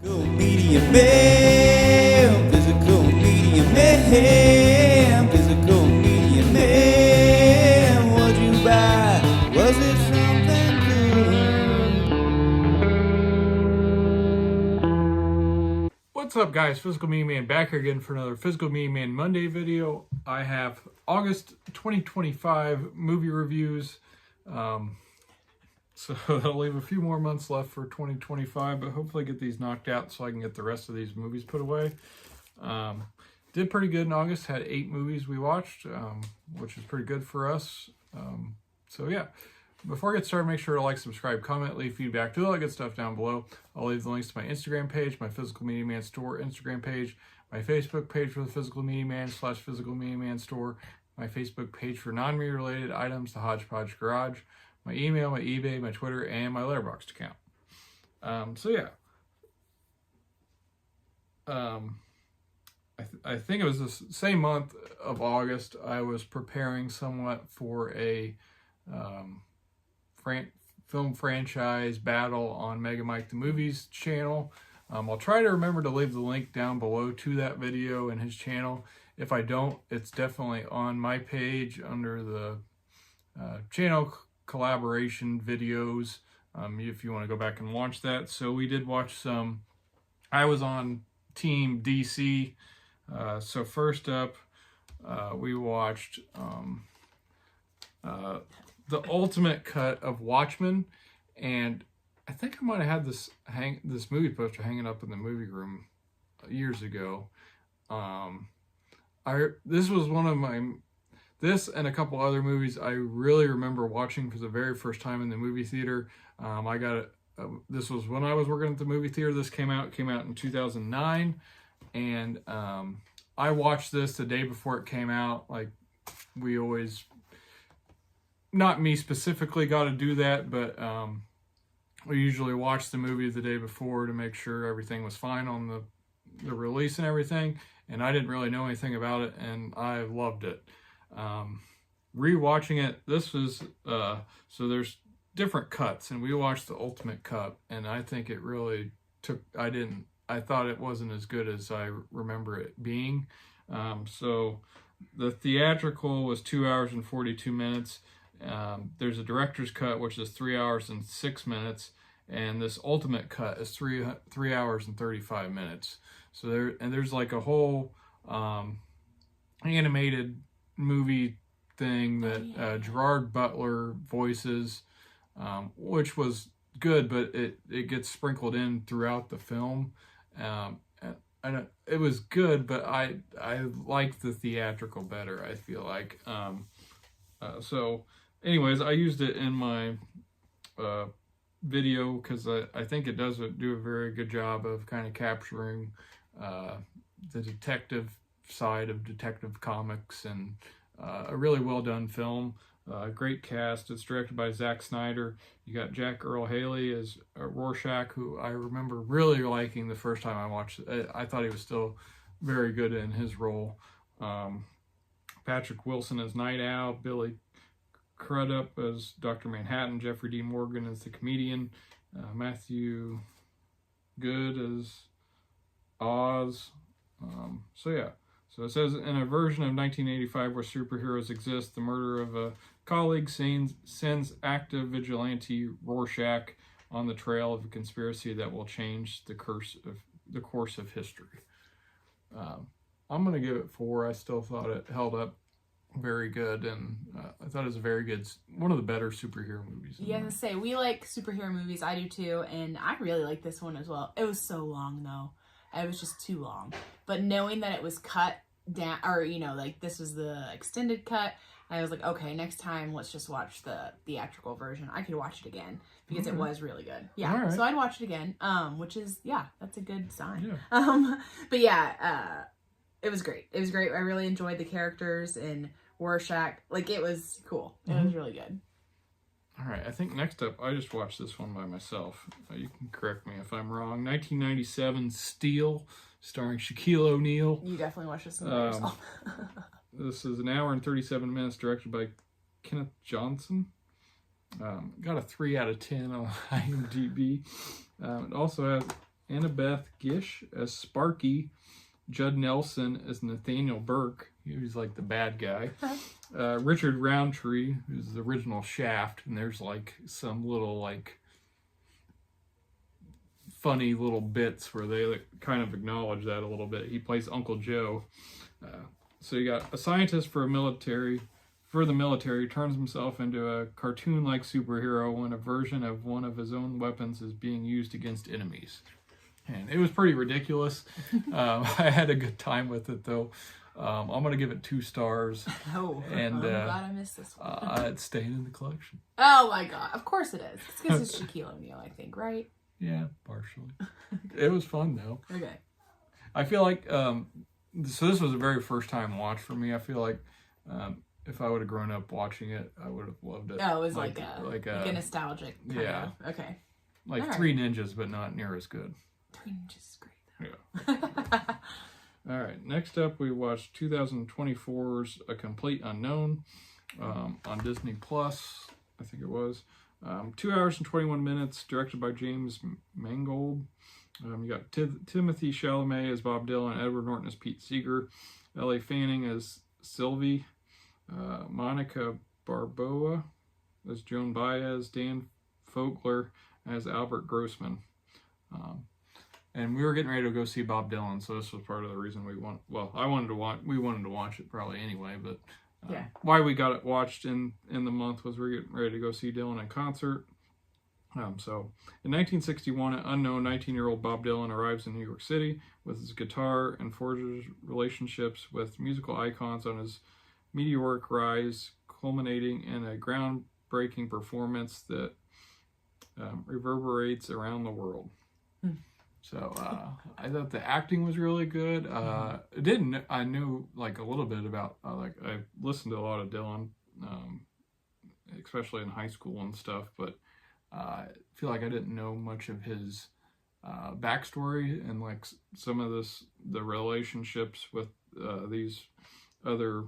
Physical media man, physical media man, physical media man. What'd you buy? Was it something good? What's up, guys? Physical Media Man back here again for another Physical Media Man Monday video. I have August 2025 movie reviews. So that'll leave a few more months left for 2025, but hopefully get these knocked out so I can get the rest of these movies put away. Did pretty good in August, had 8 movies we watched, which is pretty good for us. So yeah, before I get started, make sure to like, subscribe, comment, leave feedback, do all that good stuff down below. I'll leave the links to my Instagram page, my Physical Media Man Store Instagram page, my Facebook page for the Physical Media Man / Physical Media Man Store, my Facebook page for non-media related items, the Hodgepodge Garage, my email, my eBay, my Twitter, and my Letterboxd account. So yeah. I think it was the same month of August, I was preparing somewhat for a film franchise battle on Mega Mike the Movies channel. I'll try to remember to leave the link down below to that video and his channel. If I don't, it's definitely on my page under the channel collaboration videos, if you want to go back and watch that. So we did watch some. I was on Team DC. So first up, we watched the ultimate cut of Watchmen, and I think I might have had this movie poster hanging up in the movie room years ago. This was one of my. This and a couple other movies I really remember watching for the very first time in the movie theater. I got it. This was when I was working at the movie theater. This came out in 2009, and I watched this the day before it came out. Like we always, not me specifically, got to do that, but we usually watch the movie the day before to make sure everything was fine on the release and everything. And I didn't really know anything about it, and I loved it. Rewatching it, this was so there's different cuts, and we watched the ultimate cut, and I think it really took. I thought it wasn't as good as I remember it being. So the theatrical was 2 hours and 42 minutes. There's a director's cut, which is 3 hours and 6 minutes, and this ultimate cut is 3 hours and 35 minutes. So there's like a whole animated movie thing that Gerard Butler voices, which was good, but it gets sprinkled in throughout the film. It was good, but I liked the theatrical better, I feel like. So anyways, I used it in my video because I think it does do a very good job of kind of capturing the detective side of Detective Comics, and a really well done film. Great cast. It's directed by Zack Snyder. You got Jack Earl Haley as Rorschach, who I remember really liking the first time I watched it. I thought he was still very good in his role. Patrick Wilson as Night Owl, Billy Crudup as Dr. Manhattan, Jeffrey D. Morgan as the comedian, Matthew Good as Oz. So yeah. So it says, in a version of 1985 where superheroes exist, the murder of a colleague sends active vigilante Rorschach on the trail of a conspiracy that will change the course of history. I'm going to give it 4. I still thought it held up very good, and I thought it was a very good, one of the better superhero movies. Yeah, I was gonna say, we like superhero movies. I do too, and I really like this one as well. It was so long though. It was just too long. But knowing that it was cut down, or, like this was the extended cut, I was like, okay, next time let's just watch the theatrical version. I could watch it again because it was really good. Yeah, right. So I'd watch it again, which is, that's a good sign. Yeah. But yeah, it was great. It was great. I really enjoyed the characters and Rorschach. Like, it was cool. It was really good. All right, I think next up, I just watched this one by myself. You can correct me if I'm wrong. 1997 Steel, starring Shaquille O'Neal. You definitely watched this one by yourself. This is 1 hour and 37 minutes, directed by Kenneth Johnson. Got a 3 out of 10 on IMDb. It also has Annabeth Gish as Sparky, Judd Nelson as Nathaniel Burke. He was like the bad guy. Richard Roundtree, who's the original Shaft, and there's like some little like funny little bits where they like, kind of acknowledge that a little bit. He plays Uncle Joe. So you got a scientist for the military, turns himself into a cartoon-like superhero when a version of one of his own weapons is being used against enemies. And it was pretty ridiculous. I had a good time with it, though. I'm going to give it 2 stars. Oh, and, I'm glad I missed this one. It's staying in the collection. Oh, my God. Of course it is. It's because it's Shaquille O'Neal, I think, right? Yeah, partially. It was fun, though. Okay. I feel like, so this was the very first time watch for me. I feel like if I would have grown up watching it, I would have loved it. Oh, it was like a nostalgic kind yeah. of. Okay. Like All Three Ninjas, but not near as good. 3 Ninjas is great, though. Yeah. All right. Next up, we watched 2024's A Complete Unknown on Disney Plus. I think it was 2 hours and 21 minutes. Directed by James Mangold. You got Timothy Chalamet as Bob Dylan, Edward Norton as Pete Seeger, L.A. Fanning as Sylvie, Monica Barboa as Joan Baez, Dan Fogler as Albert Grossman. And we were getting ready to go see Bob Dylan, so this was part of the reason we want. Well, we wanted to watch it probably anyway, but why we got it watched in the month was we're getting ready to go see Dylan in concert. So, in 1961, an unknown 19-year-old Bob Dylan arrives in New York City with his guitar and forges relationships with musical icons on his meteoric rise, culminating in a groundbreaking performance that reverberates around the world. So, I thought the acting was really good. I knew like a little bit about, I listened to a lot of Dylan, especially in high school and stuff, but I feel like I didn't know much of his backstory and like some of the relationships with these other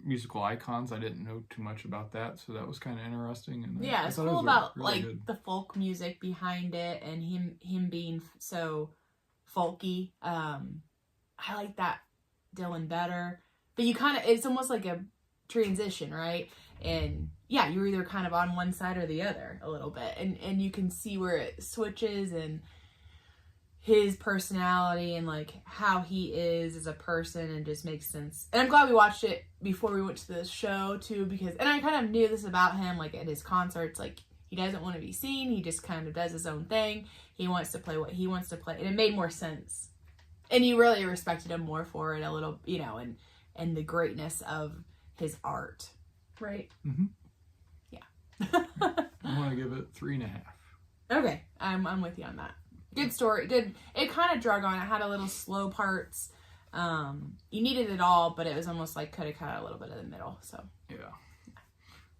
musical icons. I didn't know too much about that, so that was kind of interesting. And yeah, it's cool it about really like good. the folk music behind it and him being so folky. I like that Dylan better, but it's almost like a transition, right? And yeah, you're either kind of on one side or the other a little bit, and you can see where it switches and his personality and like how he is as a person, and just makes sense. And I'm glad we watched it before we went to the show too, and I kind of knew this about him, like at his concerts, like he doesn't want to be seen. He just kind of does his own thing. He wants to play what he wants to play, and it made more sense. And you really respected him more for it a little, and the greatness of his art. Right? Mm-hmm. Yeah. I want to give it 3.5. Okay, I'm with you on that. Good story. It kind of drug on. It had a little slow parts. You needed it all, but it was almost like could have cut out a little bit of the middle. So yeah.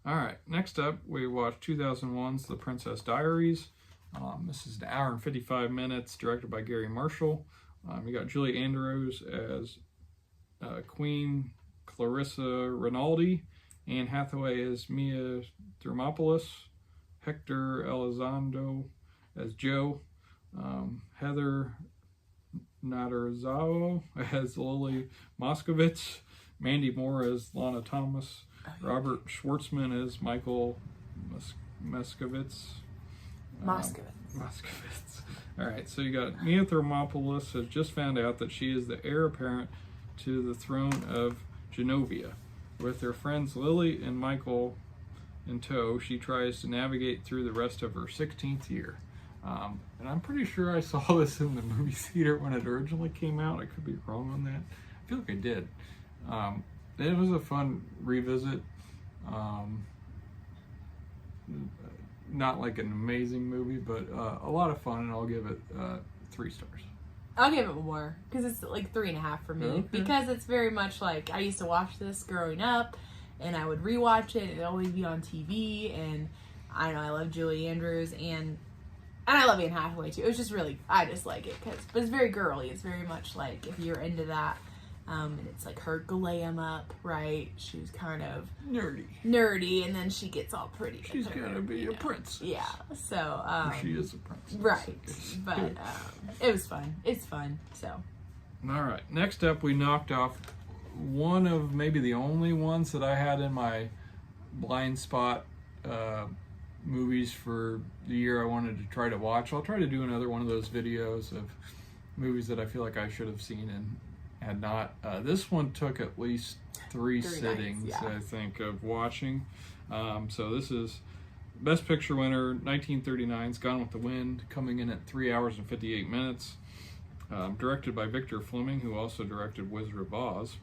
All right. Next up, we watched 2001's The Princess Diaries. This is an hour and 55 minutes, directed by Gary Marshall. You got Julie Andrews as Queen Clarissa Rinaldi, Anne Hathaway as Mia Thermopoulos, Hector Elizondo as Joe, Heather Nadarzawa as Lily Moskovitz, Mandy Moore as Lana Thomas, Robert Schwartzman as Michael Moskovitz. All right, so you got Mia Thermopoulos has just found out that she is the heir apparent to the throne of Genovia. With her friends Lily and Michael in tow, she tries to navigate through the rest of her 16th year. And I'm pretty sure I saw this in the movie theater when it originally came out. I could be wrong on that. I feel like I did. It was a fun revisit. Not like an amazing movie, but a lot of fun, and I'll give it 3 stars. I'll give it more, because it's like 3.5 for me. Okay. Because it's very much like, I used to watch this growing up, and I would rewatch it. It'd always be on TV, and I don't know, I love Julie Andrews, and I love Anne Hathaway too. It was just really, I just like it, but it's very girly. It's very much like, if you're into that, And it's like her glam up, right? She was kind of Nerdy. and then she gets all pretty. She's gonna be a princess. Yeah, so Or she is a princess. right, but it was fun. It's fun. So all right, next up we knocked off one of maybe the only ones that I had in my blind spot movies for the year I wanted to try to watch. I'll try to do another one of those videos of movies that I feel like I should have seen and had not. This one took at least three sittings, nights, yeah. I think, of watching. So this is Best Picture winner, 1939's Gone with the Wind, coming in at 3 hours and 58 minutes. Directed by Victor Fleming, who also directed Wizard of Oz.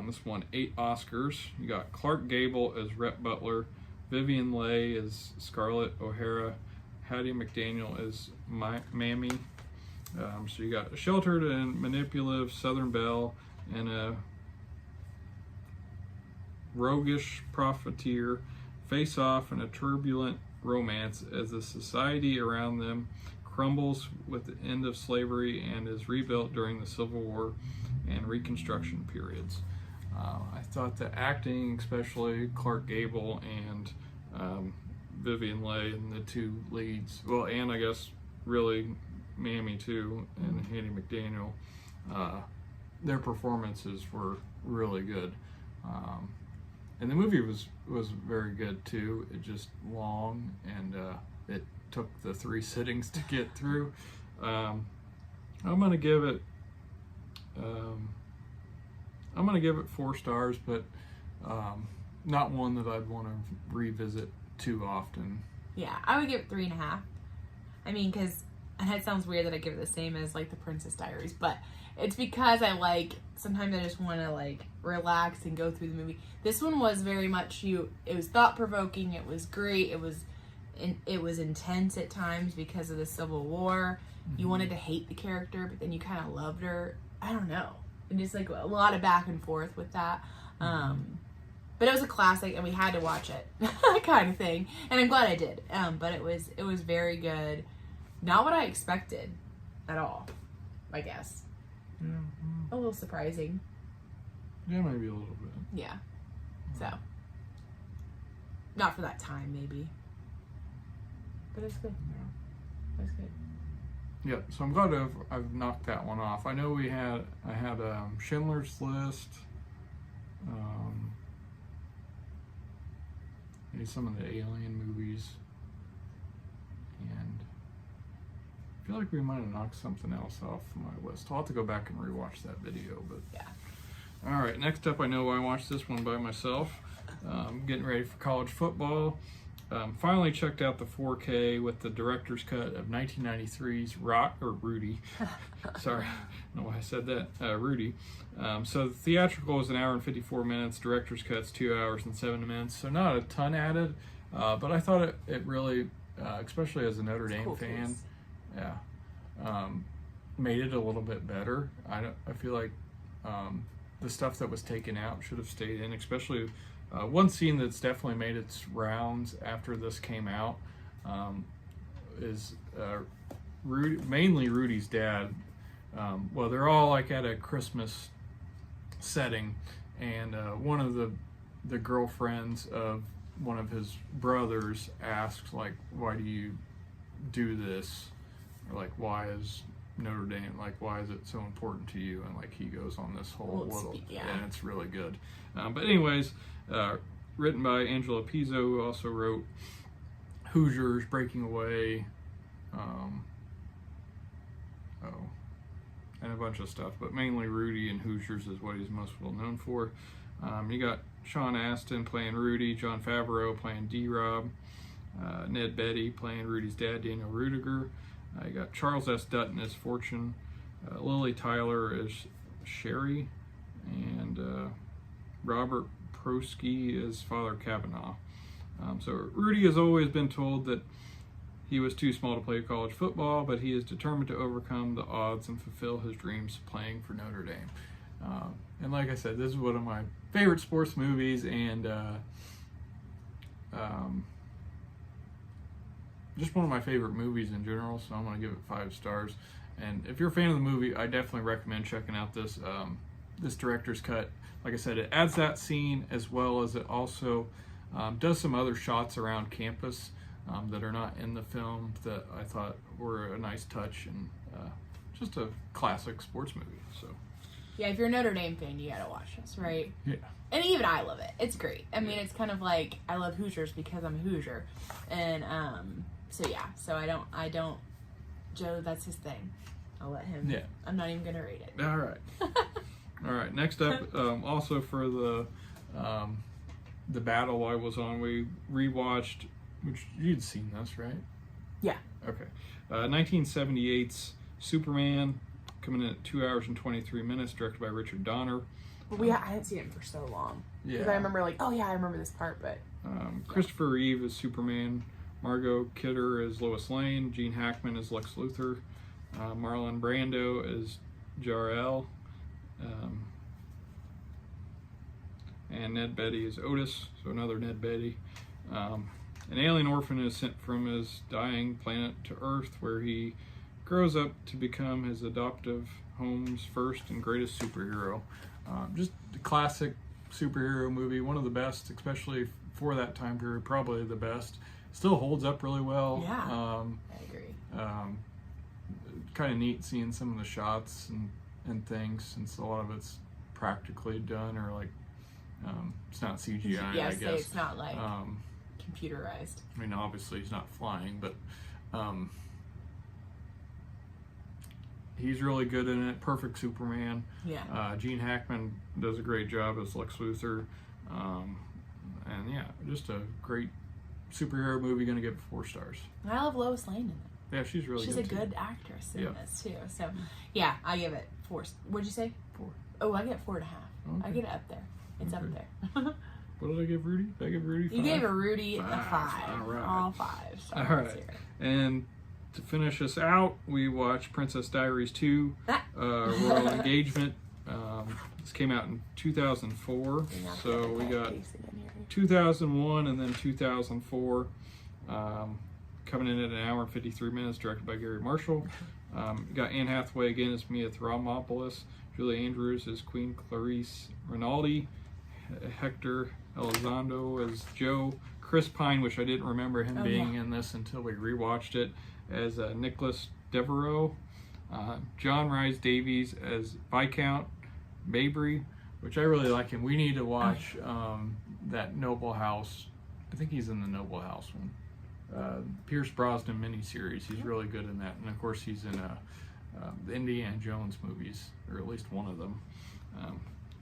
This won 8 Oscars. You got Clark Gable as Rhett Butler, Vivian Leigh as Scarlett O'Hara, Hattie McDaniel as Mammy. So you got a sheltered and manipulative Southern belle and a roguish profiteer face off in a turbulent romance as the society around them crumbles with the end of slavery and is rebuilt during the Civil War and Reconstruction periods. I thought the acting, especially Clark Gable and Vivian Leigh and the two leads, well, and I guess really Mammy too, and Hattie McDaniel, their performances were really good. And the movie was very good too. It just long, and it took the 3 sittings to get through. I'm gonna give it 4 stars, but not one that I'd want to revisit too often. yeah, I would give it 3.5. I mean, because it sounds weird that I give it the same as like The Princess Diaries, but it's because I like, sometimes I just want to like relax and go through the movie. This one was very much it was thought-provoking, it was great, it was intense at times because of the Civil War. You wanted to hate the character, but then you kind of loved her. I don't know. And just like a lot of back and forth with that. But it was a classic and we had to watch it kind of thing. And I'm glad I did. But it was very good. Not what I expected at all, I guess. A little surprising. Yeah, maybe a little bit. Yeah. So. Not for that time, maybe. But it's good. Yeah. It's good. Yeah, so I'm glad I've knocked that one off. I know I had Schindler's List, maybe some of the Alien movies, and I feel like we might have knocked something else off my list. I'll have to go back and rewatch that video, but Yeah. all right, next up, I know I watched this one by myself. Getting ready for college football. Finally checked out the 4K with the director's cut of 1993's Rudy. Sorry, I don't know why I said that. Rudy. So the theatrical is 1 hour and 54 minutes. Director's cut's 2 hours and 7 minutes. So not a ton added, but I thought it really, especially as a Notre Dame cool fan, piece. yeah, made it a little bit better. I feel like the stuff that was taken out should have stayed in, especially. One scene that's definitely made its rounds after this came out is mainly Rudy's dad. Well, they're all like at a Christmas setting, and one of the girlfriends of one of his brothers asks, like, why do you do this? Or like, why is Notre Dame, like, why is it so important to you? And like he goes on this whole little, and it's really good. But anyways, written by Angela Pizzo, who also wrote Hoosiers, Breaking Away, and a bunch of stuff, but mainly Rudy and Hoosiers is what he's most well known for. You got Sean Astin playing Rudy, John Favreau playing D-Rob, Ned Beatty playing Rudy's dad, Daniel Rudiger. You got Charles S. Dutton as Fortune, Lily Tyler as Sherry, and Robert Prosky as Father Kavanaugh. So Rudy has always been told that he was too small to play college football, but he is determined to overcome the odds and fulfill his dreams playing for Notre Dame. And like I said, this is one of my favorite sports movies, and just one of my favorite movies in general, so I'm going to give it 5 stars. And if you're a fan of the movie, I definitely recommend checking out this this director's cut, like I said, it adds that scene as well as it also does some other shots around campus that are not in the film that I thought were a nice touch and just a classic sports movie. So yeah, if you're a Notre Dame fan, you gotta watch this, right? yeah. And even I love it. It's great. I mean, it's kind of like I love Hoosiers because I'm a Hoosier, and so yeah. So I don't. Joe, that's his thing. I'll let him. Yeah. I'm not even gonna rate it. All right. All right. Next up, also for the battle I was on, we rewatched, which you'd seen this, right? Yeah. Okay. 1978's Superman, coming in at 2 hours and 23 minutes, directed by Richard Donner. But I hadn't seen it for so long. Because I remember like, oh yeah, I remember this part, but... Christopher Reeve is Superman, Margot Kidder is Lois Lane, Gene Hackman is Lex Luthor, Marlon Brando is Jor-El, and Ned Beatty is Otis, so another Ned Beatty. An alien orphan is sent from his dying planet to Earth, where he grows up to become his adoptive home's first and greatest superhero. Just a classic superhero movie, one of the best, especially for that time period, probably the best. Still holds up really well. Yeah, I agree. Kind of neat seeing some of the shots and things, since a lot of it's practically done, or like it's not CGI. Yeah, I guess it's not like computerized. I mean, obviously he's not flying, but he's really good in it. Perfect Superman. Yeah. Gene Hackman does a great job as Lex Luthor. And yeah, just a great superhero movie. Gonna give it 4 stars. And I love Lois Lane in it. Yeah, she's really She's good. a good actress in this too. So yeah, I give it 4. What'd you say? 4. Oh, I get 4.5. Okay. I get it up there. It's up there. What did I give Rudy? Did I give Rudy 5? You gave a Rudy a 5. All right. All 5. All right. And to finish us out, we watched Princess Diaries 2, Royal Engagement. This came out in 2004, so we got 2001 and then 2004. Coming in at an hour and 53 minutes, directed by Gary Marshall. You got Anne Hathaway again as Mia Thermopoulos, Julie Andrews as Queen Clarice Rinaldi, Hector Elizondo as Joe, Chris Pine, which I didn't remember him being in this until we rewatched it, as Nicholas Devereaux, John Rhys Davies as Viscount Mabry, which I really like him. We need to watch that Noble House. I think he's in the Noble House one. Pierce Brosnan miniseries. He's really good in that, and of course he's in the Indiana Jones movies, or at least one of them.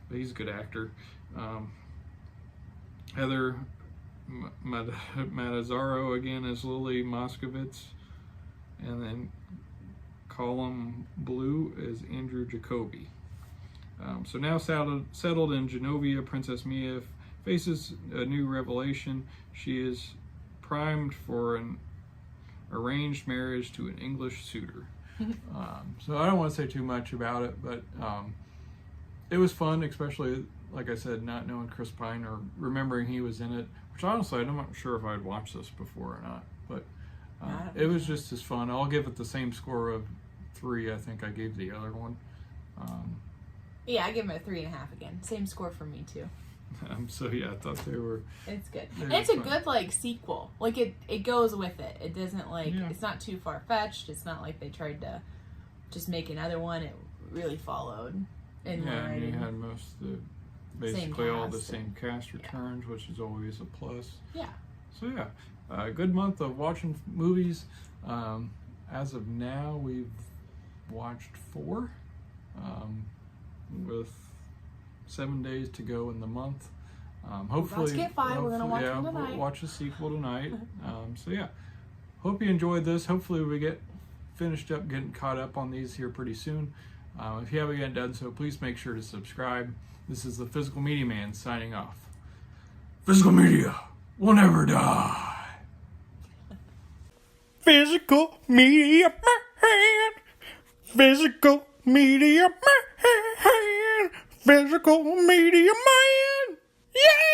But he's a good actor. Heather Matazzaro again as Lily Moskovitz, and then Colum Blue as Andrew Jacoby. So now settled in Genovia, Princess Mia faces a new revelation. She is primed for an arranged marriage to an English suitor. So I don't want to say too much about it, but it was fun, especially, like I said, not knowing Chris Pine or remembering he was in it, which honestly I'm not sure if I'd watched this before or not, but it was just as fun. I'll give it the same score of 3 I think I gave the other one. Yeah, I give it a 3.5 again. Same score for me too. So yeah, I thought they were. It's good. And it's a good like sequel. Like it goes with it. It doesn't like it's not too far fetched. It's not like they tried to just make another one. It really followed in line. And you had most of the basically all the same cast returns, which is always a plus. Yeah. So yeah, a good month of watching movies. As of now, we've watched 4, with 7 days to go in the month. Hopefully, let's get 5. We're gonna watch one tonight. We'll watch a sequel tonight. So yeah, hope you enjoyed this. Hopefully, we get finished up, getting caught up on these here pretty soon. If you haven't yet done so, please make sure to subscribe. This is the Physical Media Man signing off. Physical Media will never die. Physical Media Man. Physical Media Man. Physical Media Man. Yeah!